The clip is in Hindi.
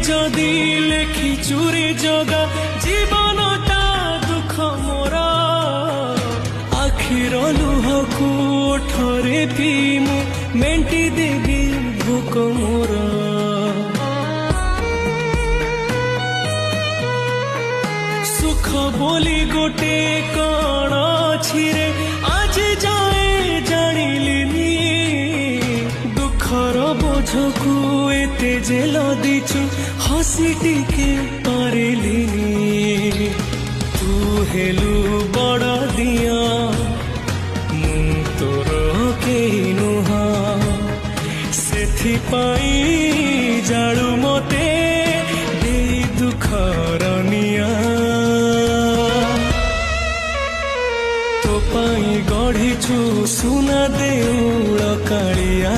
जदि लेखी चूरी जगा जीवनटा दुख मोर आखिर लुहकू ओठरे पीमु मेंटी देवी भोक मोर सुख बोली गोटे कण अछि रे आज जाए जानिलिनी दुखर बोझकू एते जे लदिछु हसी टिके पारिलिनी तू हेलु बड़ दिया मु तोर केहि नुहा सेथिपाई जाळु मते देई दुखर निया तो पाई गढ़ीछु सुना देउळ कालिया।